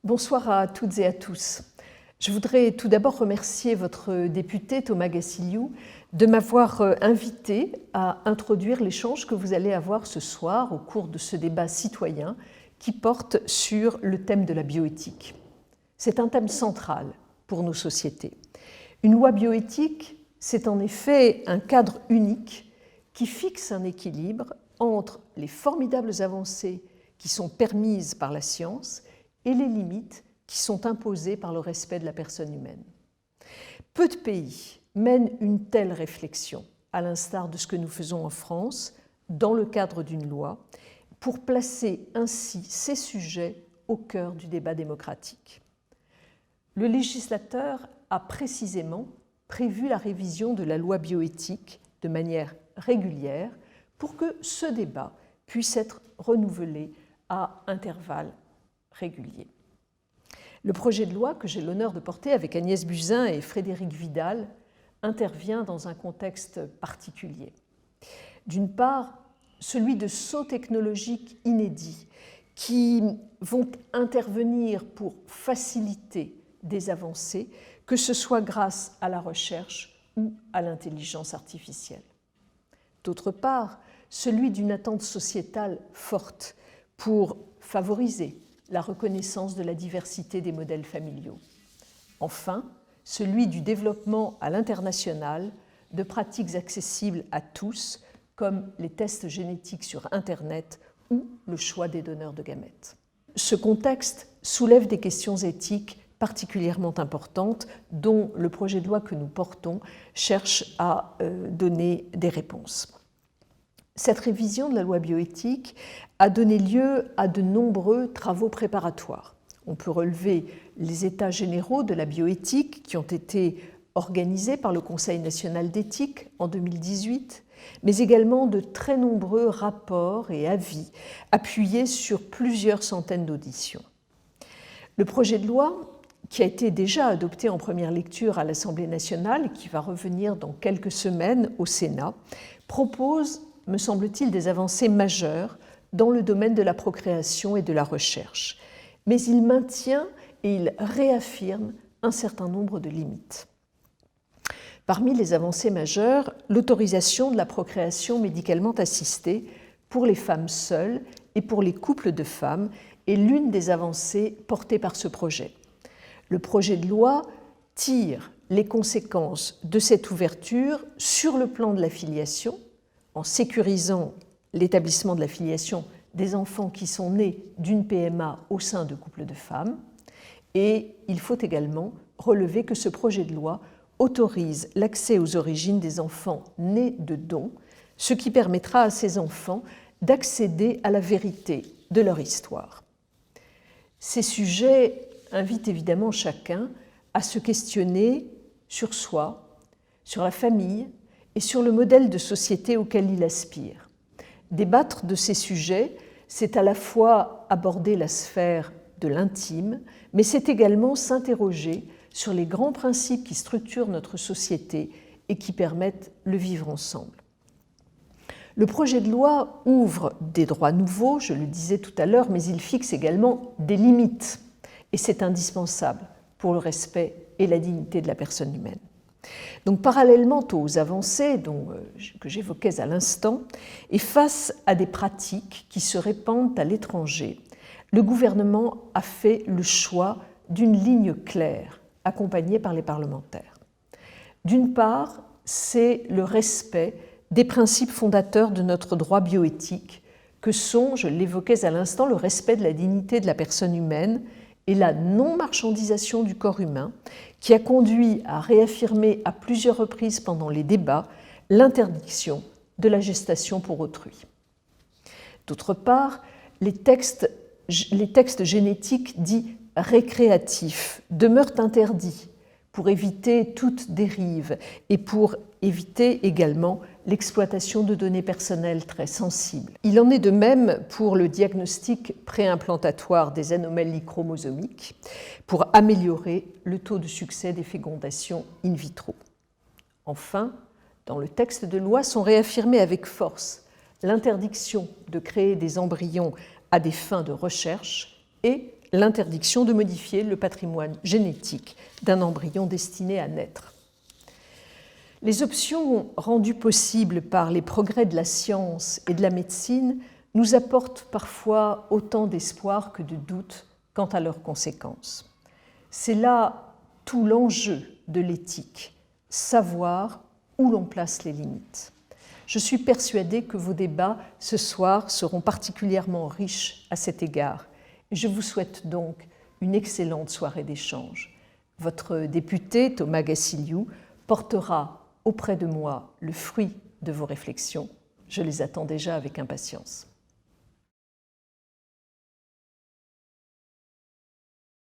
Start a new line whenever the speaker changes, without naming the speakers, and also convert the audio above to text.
Bonsoir à toutes et à tous. Je voudrais tout d'abord remercier votre député Thomas Gassiliou de m'avoir invité à introduire l'échange que vous allez avoir ce soir au cours de ce débat citoyen qui porte sur le thème de la bioéthique. C'est un thème central pour nos sociétés. Une loi bioéthique, c'est en effet un cadre unique qui fixe un équilibre entre les formidables avancées qui sont permises par la science et les limites qui sont imposées par le respect de la personne humaine. Peu de pays mènent une telle réflexion, à l'instar de ce que nous faisons en France, dans le cadre d'une loi, pour placer ainsi ces sujets au cœur du débat démocratique. Le législateur a précisément prévu la révision de la loi bioéthique de manière régulière pour que ce débat puisse être renouvelé à intervalles réguliers. Le projet de loi que j'ai l'honneur de porter avec Agnès Buzyn et Frédérique Vidal intervient dans un contexte particulier. D'une part, celui de sauts technologiques inédits qui vont intervenir pour faciliter des avancées, que ce soit grâce à la recherche ou à l'intelligence artificielle. D'autre part, celui d'une attente sociétale forte pour favoriser la reconnaissance de la diversité des modèles familiaux. Enfin, celui du développement à l'international de pratiques accessibles à tous, comme les tests génétiques sur Internet ou le choix des donneurs de gamètes. Ce contexte soulève des questions éthiques particulièrement importantes dont le projet de loi que nous portons cherche à donner des réponses. Cette révision de la loi bioéthique a donné lieu à de nombreux travaux préparatoires. On peut relever les états généraux de la bioéthique qui ont été organisés par le Conseil national d'éthique en 2018, mais également de très nombreux rapports et avis appuyés sur plusieurs centaines d'auditions. Le projet de loi, qui a été déjà adopté en première lecture à l'Assemblée nationale et qui va revenir dans quelques semaines au Sénat, propose, me semble-t-il, des avancées majeures dans le domaine de la procréation et de la recherche. Mais il maintient et il réaffirme un certain nombre de limites. Parmi les avancées majeures, l'autorisation de la procréation médicalement assistée pour les femmes seules et pour les couples de femmes est l'une des avancées portées par ce projet. Le projet de loi tire les conséquences de cette ouverture sur le plan de la filiation, en sécurisant l'établissement de la filiation des enfants qui sont nés d'une PMA au sein de couples de femmes. Et il faut également relever que ce projet de loi autorise l'accès aux origines des enfants nés de dons, ce qui permettra à ces enfants d'accéder à la vérité de leur histoire. Ces sujets invitent évidemment chacun à se questionner sur soi, sur la famille et sur le modèle de société auquel il aspire. Débattre de ces sujets, c'est à la fois aborder la sphère de l'intime, mais c'est également s'interroger sur les grands principes qui structurent notre société et qui permettent le vivre ensemble. Le projet de loi ouvre des droits nouveaux, je le disais tout à l'heure, mais il fixe également des limites, et c'est indispensable pour le respect et la dignité de la personne humaine. Donc, parallèlement aux avancées que j'évoquais à l'instant, et face à des pratiques qui se répandent à l'étranger, le gouvernement a fait le choix d'une ligne claire, accompagnée par les parlementaires. D'une part, c'est le respect des principes fondateurs de notre droit bioéthique, que sont, je l'évoquais à l'instant, le respect de la dignité de la personne humaine et la non-marchandisation du corps humain, qui a conduit à réaffirmer à plusieurs reprises pendant les débats l'interdiction de la gestation pour autrui. D'autre part, les textes génétiques dits récréatifs demeurent interdits pour éviter toute dérive et pour éviter également l'exploitation de données personnelles très sensibles. Il en est de même pour le diagnostic préimplantatoire des anomalies chromosomiques pour améliorer le taux de succès des fécondations in vitro. Enfin, dans le texte de loi sont réaffirmées avec force l'interdiction de créer des embryons à des fins de recherche et l'interdiction de modifier le patrimoine génétique d'un embryon destiné à naître. Les options rendues possibles par les progrès de la science et de la médecine nous apportent parfois autant d'espoir que de doute quant à leurs conséquences. C'est là tout l'enjeu de l'éthique, savoir où l'on place les limites. Je suis persuadée que vos débats ce soir seront particulièrement riches à cet égard. Je vous souhaite donc une excellente soirée d'échange. Votre député, Thomas Gassiliou, portera auprès de moi le fruit de vos réflexions. Je les attends déjà avec impatience.